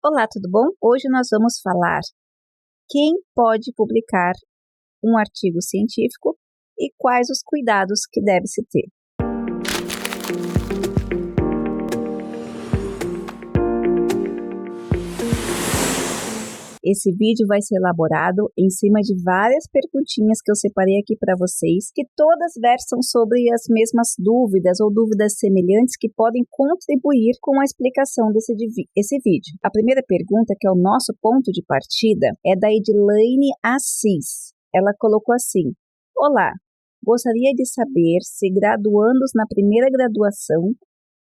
Olá, tudo bom? Hoje nós vamos falar quem pode publicar um artigo científico e quais os cuidados que deve-se ter. Esse vídeo vai ser elaborado em cima de várias perguntinhas que eu separei aqui para vocês, que todas versam sobre as mesmas dúvidas ou dúvidas semelhantes que podem contribuir com a explicação desse vídeo. A primeira pergunta, que é o nosso ponto de partida, é da Edilaine Assis. Ela colocou assim: Olá, gostaria de saber se graduandos na primeira graduação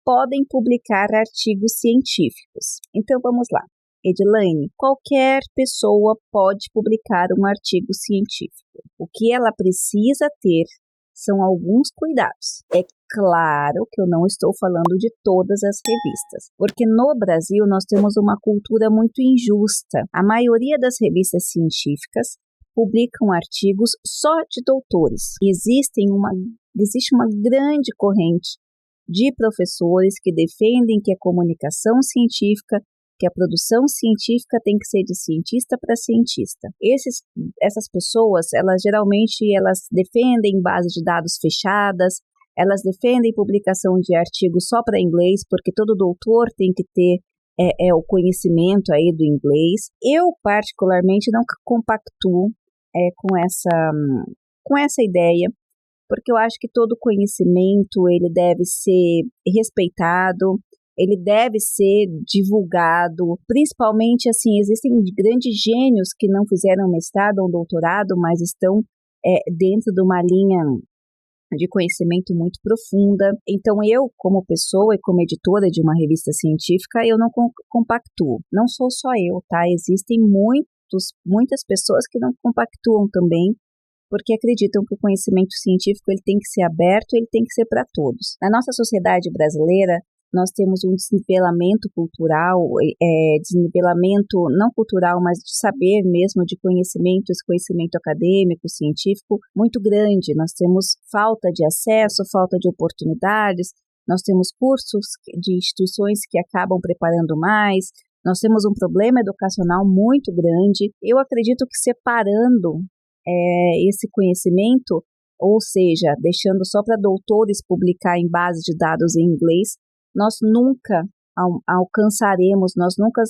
podem publicar artigos científicos. Então vamos lá. Edilaine, qualquer pessoa pode publicar um artigo científico. O que ela precisa ter são alguns cuidados. É claro que eu não estou falando de todas as revistas, porque no Brasil nós temos uma cultura muito injusta. A maioria das revistas científicas publicam artigos só de doutores. Existe uma grande corrente de professores que defendem que a comunicação científica, que a produção científica tem que ser de cientista para cientista. Essas pessoas, elas geralmente defendem base de dados fechadas, elas defendem publicação de artigos só para inglês, porque todo doutor tem que ter o conhecimento aí do inglês. Eu, particularmente, não compactuo com essa ideia, porque eu acho que todo conhecimento ele deve ser respeitado, ele deve ser divulgado, principalmente assim, existem grandes gênios que não fizeram mestrado ou doutorado, mas estão dentro de uma linha de conhecimento muito profunda. Então eu, como pessoa e como editora de uma revista científica, eu não compactuo. Não sou só eu, tá? Existem muitas pessoas que não compactuam também, porque acreditam que o conhecimento científico ele tem que ser aberto, ele tem que ser para todos. Na nossa sociedade brasileira, nós temos um desnivelamento cultural, desnivelamento não cultural, mas de saber mesmo, de conhecimento, esse conhecimento acadêmico, científico, muito grande. Nós temos falta de acesso, falta de oportunidades, nós temos cursos de instituições que acabam preparando mais, nós temos um problema educacional muito grande. Eu acredito que separando esse conhecimento, ou seja, deixando só para doutores publicar em base de dados em inglês, nós nunca alcançaremos, nós nunca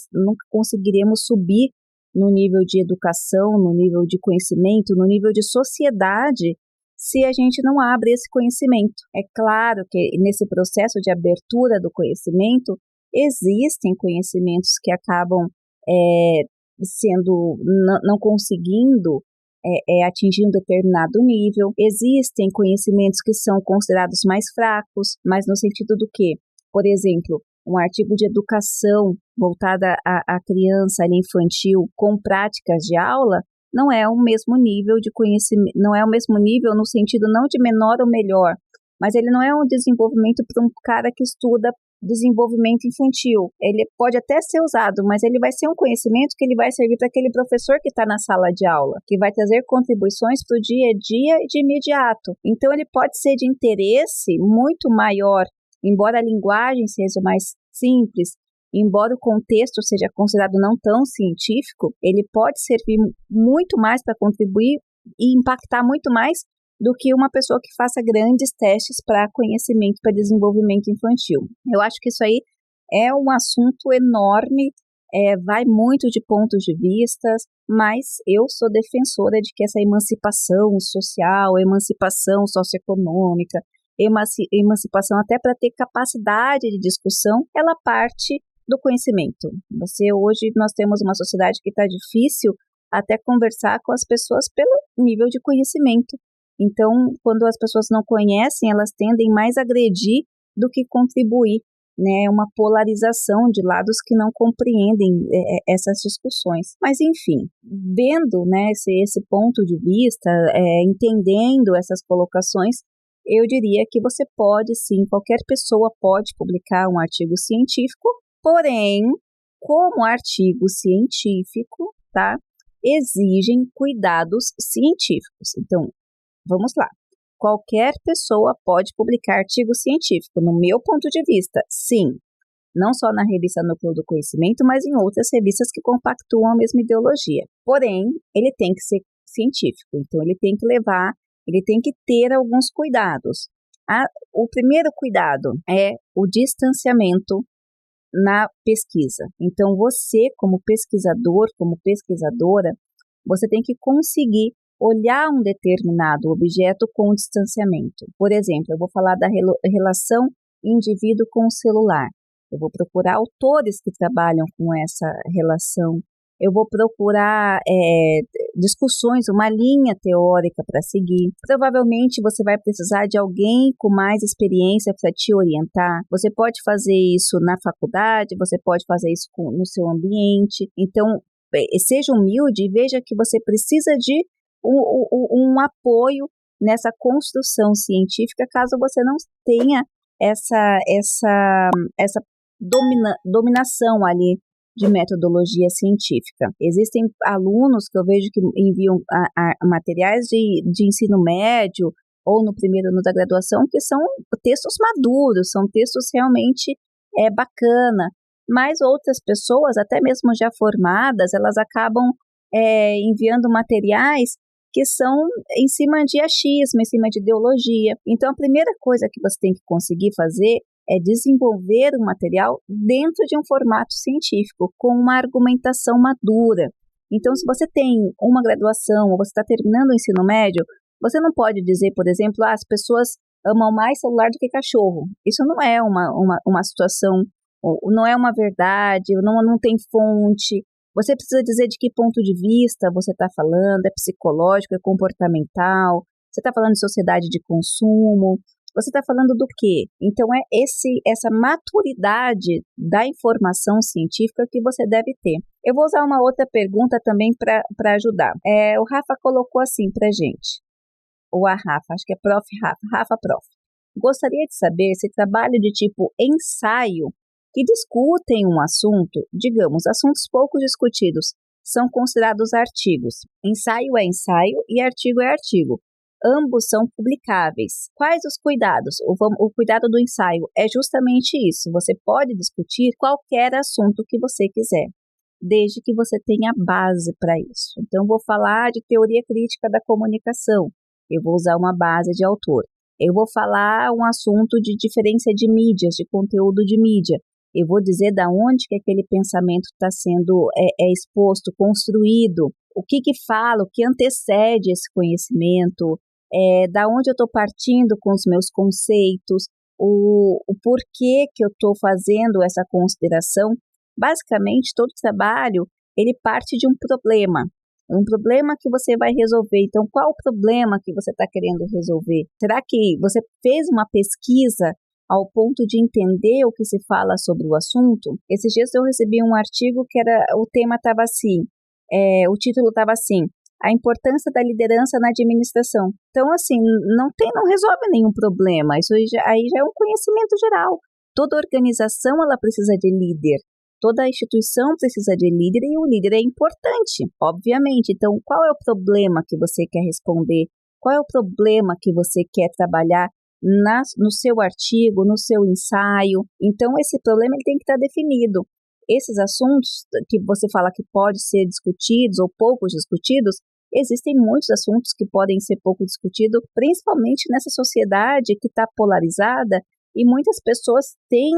conseguiremos subir no nível de educação, no nível de conhecimento, no nível de sociedade, se a gente não abre esse conhecimento. É claro que nesse processo de abertura do conhecimento, existem conhecimentos que acabam não conseguindo atingir um determinado nível. Existem conhecimentos que são considerados mais fracos, mas no sentido do quê? Por exemplo, um artigo de educação voltada à criança, infantil, com práticas de aula, não é o mesmo nível de conhecimento, não é o mesmo nível no sentido não de menor ou melhor, mas ele não é um desenvolvimento para um cara que estuda desenvolvimento infantil. Ele pode até ser usado, mas ele vai ser um conhecimento que ele vai servir para aquele professor que está na sala de aula, que vai trazer contribuições para o dia a dia de imediato. Então ele pode ser de interesse muito maior, embora a linguagem seja mais simples, embora o contexto seja considerado não tão científico, ele pode servir muito mais para contribuir e impactar muito mais do que uma pessoa que faça grandes testes para conhecimento, para desenvolvimento infantil. Eu acho que isso aí é um assunto enorme, vai muito de pontos de vista, mas eu sou defensora de que essa emancipação social, emancipação socioeconômica, emancipação até para ter capacidade de discussão, ela parte do conhecimento. Hoje nós temos uma sociedade que está difícil até conversar com as pessoas pelo nível de conhecimento. Então, quando as pessoas não conhecem, elas tendem mais a agredir do que contribuir, né? Uma polarização de lados que não compreendem essas discussões. Mas, enfim, vendo, né, esse ponto de vista, entendendo essas colocações, eu diria que você pode, sim, qualquer pessoa pode publicar um artigo científico, porém, como artigo científico, tá, exigem cuidados científicos. Então, vamos lá. Qualquer pessoa pode publicar artigo científico. No meu ponto de vista, sim. não só na revista Núcleo do Conhecimento, mas em outras revistas que compactuam a mesma ideologia. Porém, ele tem que ser científico, então ele tem que ter alguns cuidados. O primeiro cuidado é o distanciamento na pesquisa. Então, você, como pesquisador, como pesquisadora, você tem que conseguir olhar um determinado objeto com distanciamento. Por exemplo, eu vou falar da relação indivíduo com o celular. Eu vou procurar autores que trabalham com essa relação. Eu vou procurar discussões, uma linha teórica para seguir. Provavelmente você vai precisar de alguém com mais experiência para te orientar. Você pode fazer isso na faculdade, você pode fazer isso no seu ambiente. Então, seja humilde e veja que você precisa de um apoio nessa construção científica, caso você não tenha essa dominação ali de metodologia científica. Existem alunos que eu vejo que enviam materiais de ensino médio ou no primeiro ano da graduação que são textos maduros, são textos realmente bacana, mas outras pessoas, até mesmo já formadas, elas acabam enviando materiais que são em cima de achismo, em cima de ideologia. Então, a primeira coisa que você tem que conseguir fazer é desenvolver um material dentro de um formato científico, com uma argumentação madura. Então, se você tem uma graduação ou você está terminando o ensino médio, você não pode dizer, por exemplo, as pessoas amam mais celular do que cachorro. Isso não é uma situação, não é uma verdade, não tem fonte. Você precisa dizer de que ponto de vista você está falando, é psicológico, é comportamental, você está falando de sociedade de consumo, você está falando do quê? Então, é essa maturidade da informação científica que você deve ter. Eu vou usar uma outra pergunta também para ajudar. O Rafa colocou assim para gente, ou a Rafa, acho que é Prof. Rafa Prof. Gostaria de saber se trabalho de tipo ensaio que discutem um assunto, digamos, assuntos pouco discutidos, são considerados artigos. Ensaio é ensaio e artigo é artigo. Ambos são publicáveis. Quais os cuidados? O cuidado do ensaio é justamente isso. Você pode discutir qualquer assunto que você quiser, desde que você tenha base para isso. Então, vou falar de teoria crítica da comunicação. Eu vou usar uma base de autor. Eu vou falar um assunto de diferença de mídias, de conteúdo de mídia. Eu vou dizer da onde que aquele pensamento está sendo exposto, construído, o que fala, o que antecede esse conhecimento, da onde eu estou partindo com os meus conceitos, o porquê que eu estou fazendo essa consideração. Basicamente, todo trabalho, ele parte de um problema que você vai resolver. Então, qual o problema que você está querendo resolver? Será que você fez uma pesquisa ao ponto de entender o que se fala sobre o assunto? Esses dias eu recebi um artigo que o tema estava assim, o título estava assim, a importância da liderança na administração. Então, assim, não resolve nenhum problema, isso aí já é um conhecimento geral. Toda organização, ela precisa de líder, toda instituição precisa de líder e o líder é importante, obviamente. Então, qual é o problema que você quer responder? Qual é o problema que você quer trabalhar no seu artigo, no seu ensaio? Então, esse problema ele tem que estar definido. Esses assuntos que você fala que podem ser discutidos ou pouco discutidos, existem muitos assuntos que podem ser pouco discutidos, principalmente nessa sociedade que está polarizada e muitas pessoas têm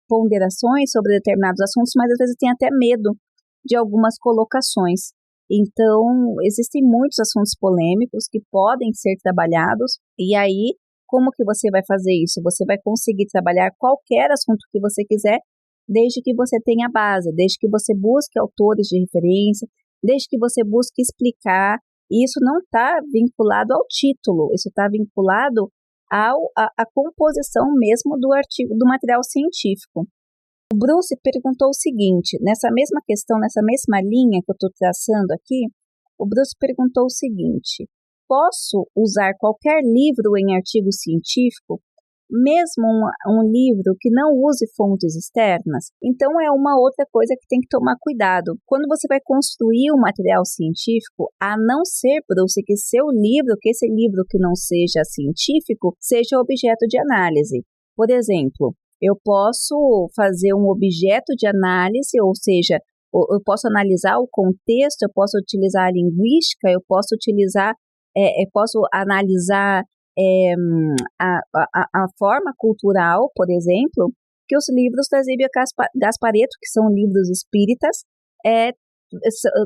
ponderações sobre determinados assuntos, mas às vezes têm até medo de algumas colocações. Então, existem muitos assuntos polêmicos que podem ser trabalhados, e aí, como que você vai fazer isso? Você vai conseguir trabalhar qualquer assunto que você quiser, desde que você tenha base, desde que você busque autores de referência, desde que você busque explicar. E isso não está vinculado ao título, isso está vinculado à composição mesmo do artigo, do material científico. O Bruce perguntou o seguinte, nessa mesma questão, nessa mesma linha que eu estou traçando aqui, o Bruce perguntou o seguinte: posso usar qualquer livro em artigo científico, mesmo um livro que não use fontes externas? Então, é uma outra coisa que tem que tomar cuidado. Quando você vai construir um material científico, a não ser, Bruce, que esse livro que não seja científico, seja objeto de análise. Por exemplo, Eu posso fazer um objeto de análise, ou seja, eu posso analisar o contexto, eu posso utilizar a linguística, eu posso utilizar, posso analisar a forma cultural, por exemplo, que os livros da Zíbia Gasparetto, que são livros espíritas,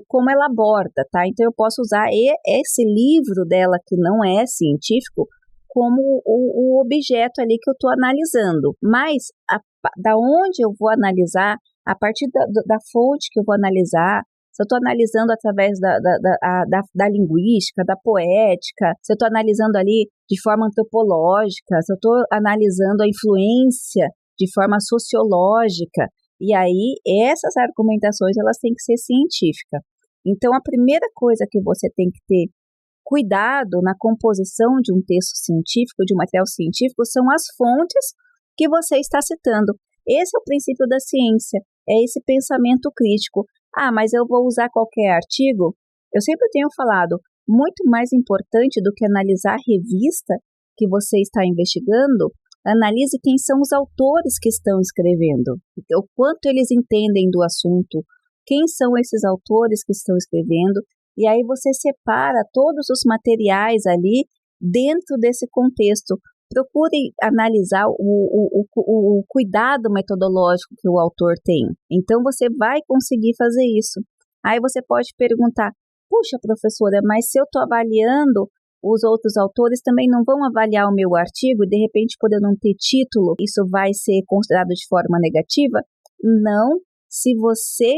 como ela aborda, tá? Então eu posso usar esse livro dela, que não é científico, como o objeto ali que eu estou analisando. Mas da onde eu vou analisar, a partir da fonte que eu vou analisar, se eu estou analisando através da linguística, da poética, se eu estou analisando ali de forma antropológica, se eu estou analisando a influência de forma sociológica, e aí essas argumentações elas têm que ser científicas. Então a primeira coisa que você tem que ter cuidado na composição de um texto científico, de um material científico, são as fontes que você está citando. Esse é o princípio da ciência, é esse pensamento crítico. Mas eu vou usar qualquer artigo? Eu sempre tenho falado, muito mais importante do que analisar a revista que você está investigando, analise quem são os autores que estão escrevendo, o quanto eles entendem do assunto, quem são esses autores que estão escrevendo, e aí você separa todos os materiais ali dentro desse contexto. Procure analisar o cuidado metodológico que o autor tem. Então, você vai conseguir fazer isso. Aí você pode perguntar, puxa, professora, mas se eu estou avaliando, os outros autores também não vão avaliar o meu artigo e, de repente, por eu não ter título, isso vai ser considerado de forma negativa? Não, se você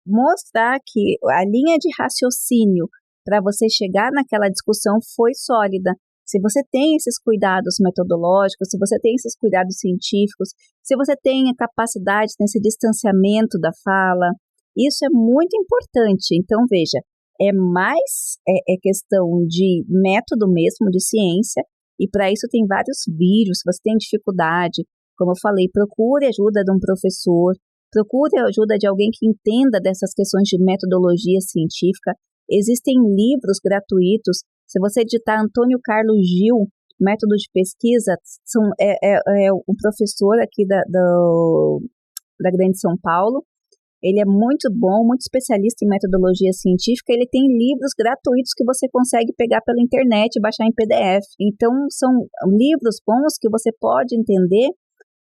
mostrar que a linha de raciocínio para você chegar naquela discussão foi sólida. Se você tem esses cuidados metodológicos, se você tem esses cuidados científicos, se você tem a capacidade nesse distanciamento da fala, isso é muito importante. Então, veja, é mais questão de método mesmo, de ciência, e para isso tem vários vídeos. Se você tem dificuldade, como eu falei, procure ajuda de um professor, procure a ajuda de alguém que entenda dessas questões de metodologia científica. Existem livros gratuitos. Se você digitar Antônio Carlos Gil, método de pesquisa, um professor aqui da Grande São Paulo. Ele é muito bom, muito especialista em metodologia científica. Ele tem livros gratuitos que você consegue pegar pela internet e baixar em PDF. Então, são livros bons que você pode entender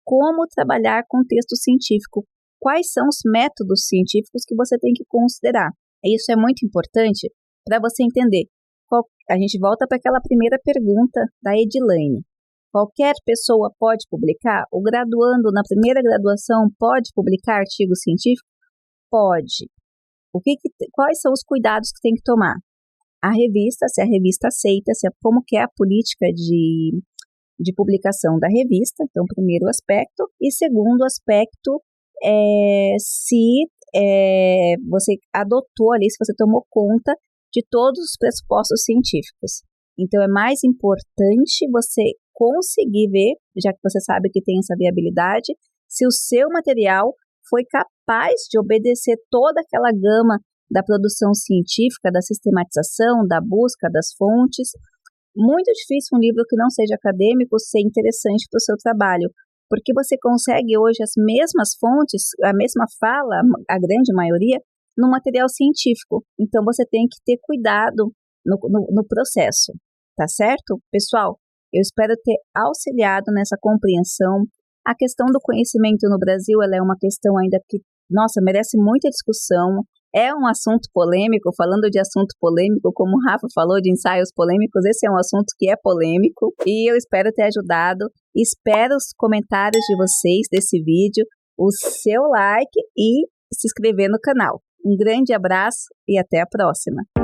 como trabalhar com texto científico. Quais são os métodos científicos que você tem que considerar? Isso é muito importante para você entender. A gente volta para aquela primeira pergunta da Edilane. Qualquer pessoa pode publicar? O graduando na primeira graduação pode publicar artigo científico? Pode. Quais são os cuidados que tem que tomar? A revista, se a revista aceita, como que é a política de publicação da revista, então, primeiro aspecto. E segundo aspecto, se você adotou ali, se você tomou conta de todos os pressupostos científicos. Então, é mais importante você conseguir ver, já que você sabe que tem essa viabilidade, se o seu material foi capaz de obedecer toda aquela gama da produção científica, da sistematização, da busca das fontes. Muito difícil um livro que não seja acadêmico ser interessante para o seu trabalho, porque você consegue hoje as mesmas fontes, a mesma fala, a grande maioria, no material científico. Então, você tem que ter cuidado no processo, tá certo? Pessoal, eu espero ter auxiliado nessa compreensão. A questão do conhecimento no Brasil, ela é uma questão ainda que, merece muita discussão. É um assunto polêmico, falando de assunto polêmico, como o Rafa falou de ensaios polêmicos, esse é um assunto que é polêmico e eu espero ter ajudado. Espero os comentários de vocês desse vídeo, o seu like e se inscrever no canal. Um grande abraço e até a próxima!